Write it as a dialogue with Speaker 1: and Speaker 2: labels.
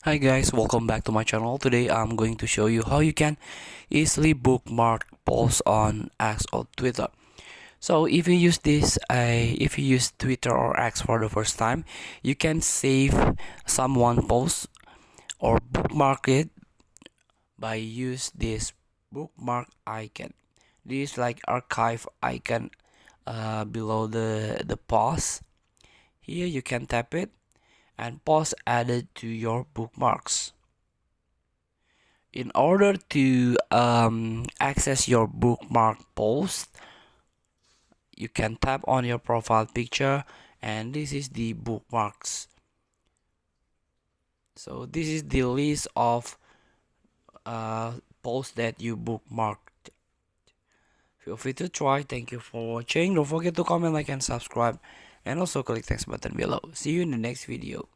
Speaker 1: Hi guys, welcome back to my channel. Today I'm going to show you how you can easily bookmark posts on X or Twitter. So if you use Twitter or X for the first time, you can save someone post or bookmark it by use this bookmark icon. This is like archive icon below the pause. Here you can tap it and pause added to your bookmarks. In order to access your bookmark post, you can tap on your profile picture, and this is the bookmarks. So this is the list of posts that you bookmarked. Feel free to try. Thank you for watching. Don't forget to comment, like, and subscribe, and also click text button below. See you in the next video.